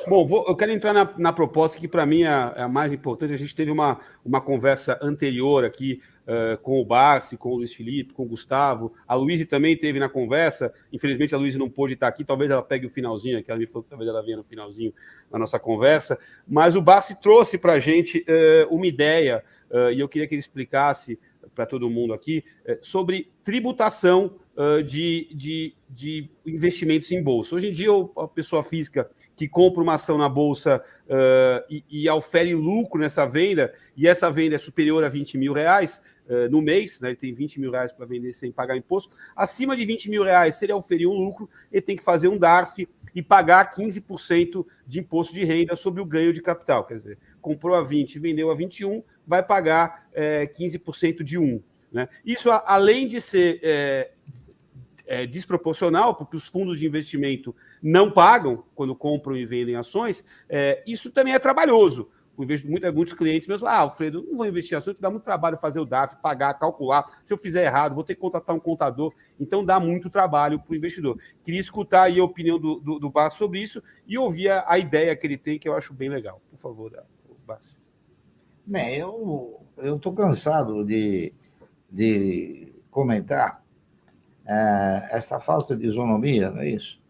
Bom, eu quero entrar na proposta que, para mim, é a mais importante. A gente teve uma conversa anterior aqui com o Barsi, com o Luiz Felipe, com o Gustavo. A Luíse também teve na conversa. Infelizmente, a Luíse não pôde estar aqui. Talvez ela pegue o finalzinho, que ela me falou que talvez ela venha no finalzinho da nossa conversa. Mas o Barsi trouxe para a gente uma ideia, e eu queria que ele explicasse para todo mundo aqui, sobre tributação de investimentos em bolsa. Hoje em dia, a pessoa física que compra uma ação na bolsa e ofere lucro nessa venda, e essa venda é superior a 20 mil reais no mês, né, ele tem 20 mil reais para vender sem pagar imposto, acima de 20 mil reais, se ele oferir um lucro, ele tem que fazer um DARF e pagar 15% de imposto de renda sobre o ganho de capital. Quer dizer, comprou a 20 e vendeu a 21, vai pagar 15% de 1. Né? Isso, além de ser desproporcional, porque os fundos de investimento não pagam quando compram e vendem ações, isso também é trabalhoso. Muitos clientes mesmo, Alfredo, não vou investir em ações, dá muito trabalho fazer o DARF, pagar, calcular. Se eu fizer errado, vou ter que contratar um contador. Então, dá muito trabalho para o investidor. Queria escutar aí a opinião do Barsi sobre isso e ouvir a ideia que ele tem, que eu acho bem legal. Por favor, Barsi. Bem, eu estou cansado de comentar essa falta de isonomia, não é isso?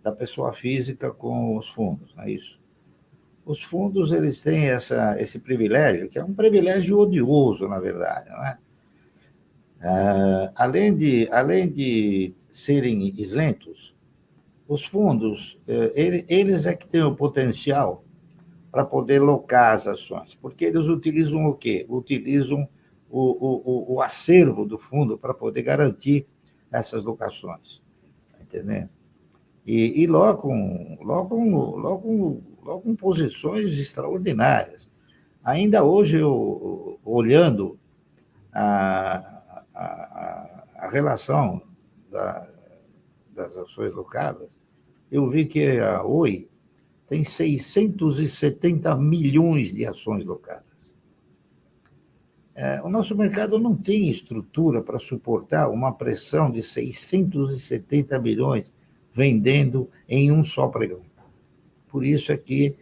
Da pessoa física com os fundos, não é isso? Os fundos, eles têm esse privilégio, que é um privilégio odioso, na verdade, não é? Além de serem isentos, os fundos, eles é que têm o potencial para poder locar as ações, porque eles utilizam o quê? Utilizam o acervo do fundo para poder garantir essas locações, entendeu? E locam posições extraordinárias. Ainda hoje, olhando a relação das ações locadas, eu vi que a Oi tem 670 milhões de ações locadas. O nosso mercado não tem estrutura para suportar uma pressão de 670 milhões vendendo em um só pregão. Por isso é que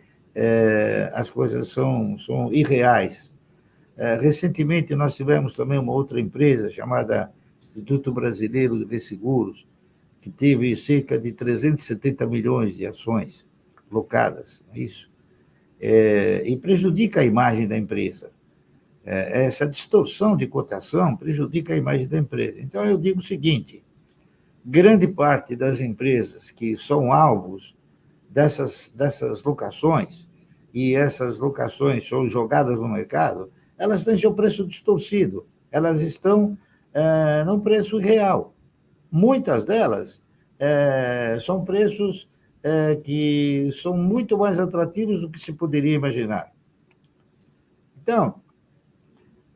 as coisas são irreais. Recentemente, nós tivemos também uma outra empresa chamada Instituto Brasileiro de Seguros, que teve cerca de 370 milhões de ações locadas, é isso? E prejudica a imagem da empresa. Essa distorção de cotação prejudica a imagem da empresa. Então, eu digo o seguinte: grande parte das empresas que são alvos dessas locações, e essas locações são jogadas no mercado, elas têm seu preço distorcido, elas estão num preço real. Muitas delas são preços que são muito mais atrativos do que se poderia imaginar. Então,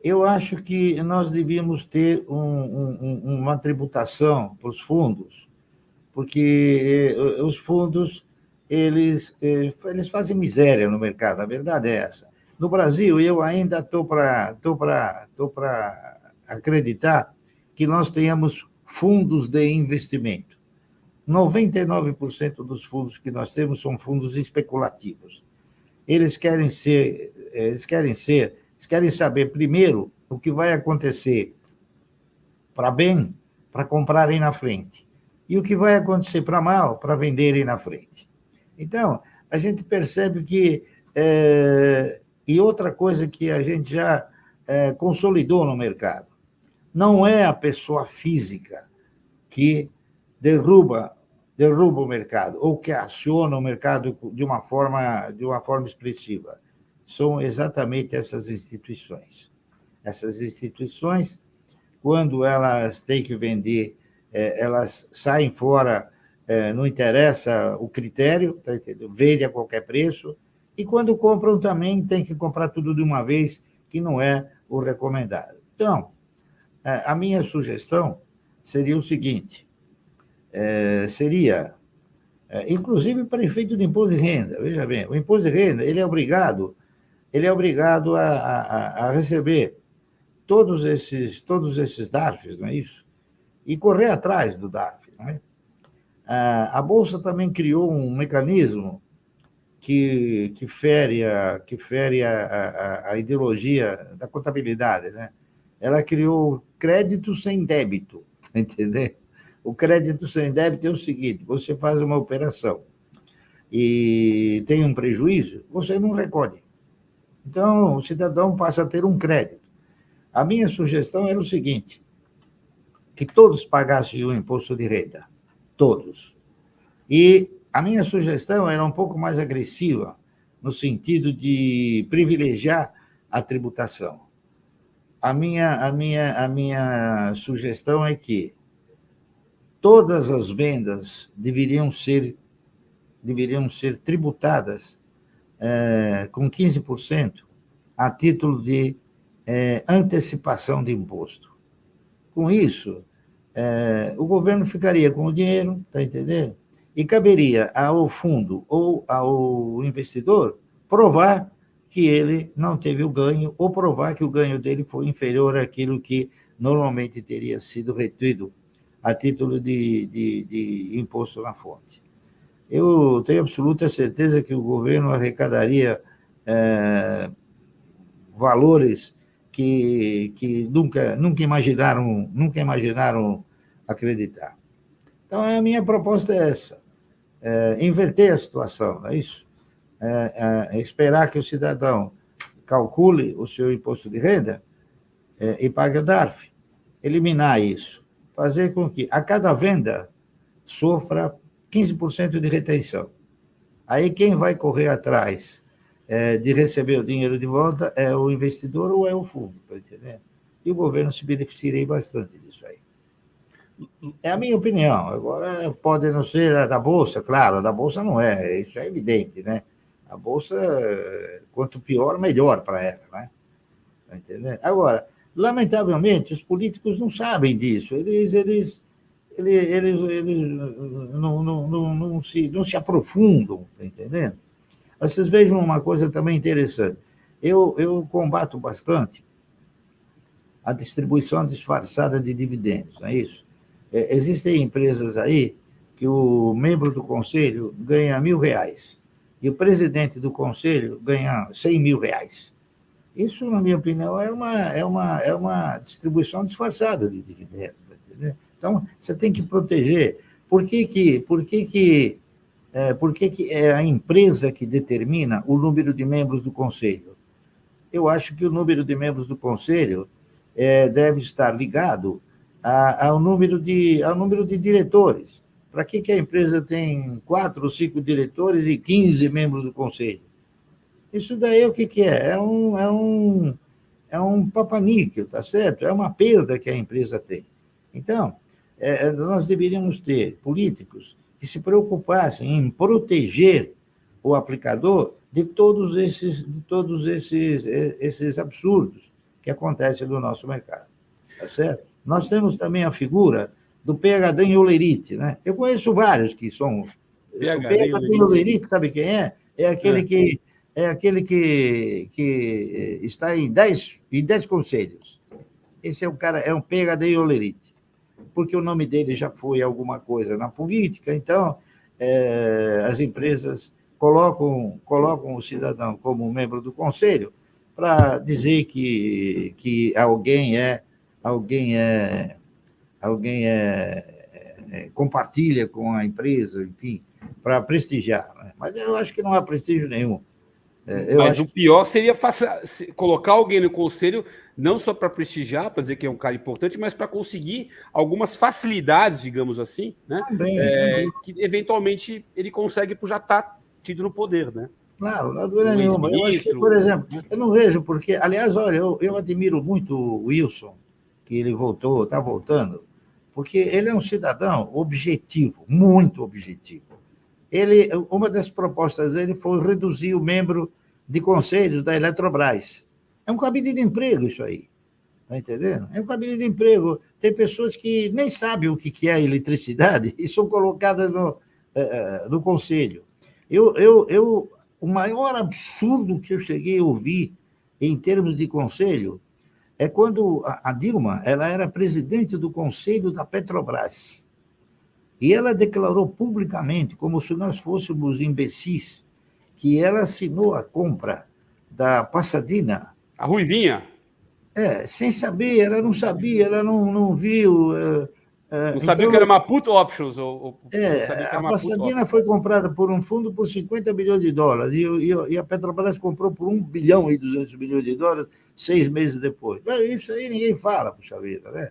eu acho que nós devíamos ter uma tributação para os fundos, porque os fundos eles fazem miséria no mercado, a verdade é essa. No Brasil, eu ainda estou para acreditar que nós tenhamos fundos de investimento. 99% dos fundos que nós temos são fundos especulativos. Eles querem saber primeiro o que vai acontecer para bem, para comprarem na frente, e o que vai acontecer para mal, para venderem na frente. Então, a gente percebe que... E outra coisa que a gente já consolidou no mercado, não é a pessoa física que derruba o mercado, ou que aciona o mercado de uma forma expressiva. São exatamente essas instituições. Essas instituições, quando elas têm que vender, elas saem fora, não interessa o critério, tá entendendo? Vende a qualquer preço, e quando compram também tem que comprar tudo de uma vez, que não é o recomendado. Então, a minha sugestão seria o seguinte: inclusive para efeito de imposto de renda. Veja bem, o imposto de renda ele é obrigado a receber todos esses DARFs, não é isso? E correr atrás do DARF, não é? A Bolsa também criou um mecanismo que fere a ideologia da contabilidade, né? Ela criou crédito sem débito, entendeu? O crédito sem débito é o seguinte: você faz uma operação e tem um prejuízo, você não recolhe. Então, o cidadão passa a ter um crédito. A minha sugestão era o seguinte: que todos pagassem o imposto de renda, todos. E a minha sugestão era um pouco mais agressiva, no sentido de privilegiar a tributação. A minha sugestão é que todas as vendas deveriam ser tributadas com 15% a título de antecipação de imposto. Com isso, o governo ficaria com o dinheiro, está entendendo? E caberia ao fundo ou ao investidor provar que ele não teve o ganho, ou provar que o ganho dele foi inferior àquilo que normalmente teria sido retido a título de imposto na fonte. Eu tenho absoluta certeza que o governo arrecadaria valores que nunca imaginaram acreditar. Então, a minha proposta é essa: inverter a situação, não é isso? Esperar que o cidadão calcule o seu imposto de renda e pague o DARF. Eliminar isso. Fazer com que a cada venda sofra 15% de retenção. Aí quem vai correr atrás de receber o dinheiro de volta é o investidor ou é o fundo, tá entendendo? E o governo se beneficiaria bastante disso aí. É a minha opinião. Agora, pode não ser a da Bolsa, claro, a da Bolsa não é, isso é evidente, né? A Bolsa, quanto pior, melhor para ela, né? Tá entendendo? Agora, lamentavelmente, os políticos não sabem disso, eles não se aprofundam, tá entendendo? Vocês vejam uma coisa também interessante. Eu combato bastante a distribuição disfarçada de dividendos, não é isso? Existem empresas aí que o membro do conselho ganha R$ 1.000 e o presidente do conselho ganha R$ 100.000. Isso, na minha opinião, é uma distribuição disfarçada de dividendos. Entendeu? Então, você tem que proteger. Por que é a empresa que determina o número de membros do conselho? Eu acho que o número de membros do conselho deve estar ligado ao número de diretores. Para que a empresa tem 4 ou 5 diretores e 15 membros do conselho? Isso daí o que é? É um papaníquel, tá certo? É uma perda que a empresa tem. Então, nós deveríamos ter políticos que se preocupassem em proteger o aplicador de todos esses absurdos que acontecem no nosso mercado, tá certo? Nós temos também a figura do PhD em Olerite, né? Eu conheço vários que são... O PhD em Olerite, sabe quem é? É aquele que está em 10 conselhos. Esse é o cara, é um PhD em Olerite, porque o nome dele já foi alguma coisa na política, então as empresas colocam o cidadão como membro do conselho para dizer que alguém compartilha com a empresa, enfim, para prestigiar. Né? Mas eu acho que não há prestígio nenhum. Mas o pior seria colocar alguém no conselho, não só para prestigiar, para dizer que é um cara importante, mas para conseguir algumas facilidades, digamos assim, né? Também. Que eventualmente ele consegue por já estar tido no poder, né? Claro, não há dúvida nenhuma. Eu acho que, por exemplo, eu não vejo porque, aliás, olha, eu admiro muito o Wilson, que ele está voltando, porque ele é um cidadão objetivo, muito objetivo. Uma das propostas dele foi reduzir o membro de conselhos da Eletrobras. É um cabide de emprego isso aí, está entendendo? É um cabide de emprego. Tem pessoas que nem sabem o que é eletricidade e são colocadas no conselho. O maior absurdo que eu cheguei a ouvir em termos de conselho é quando a Dilma ela era presidente do conselho da Petrobras. E ela declarou publicamente, como se nós fôssemos imbecis, que ela assinou a compra da Pasadena. A Ruivinha. Sem saber, ela não sabia, ela não viu. Não sabia que era uma put options. A Pasadena foi comprada por um fundo por 50 bilhões de dólares e a Petrobras comprou por 1 bilhão e 200 milhões de dólares 6 meses depois. Isso aí ninguém fala, puxa vida, né?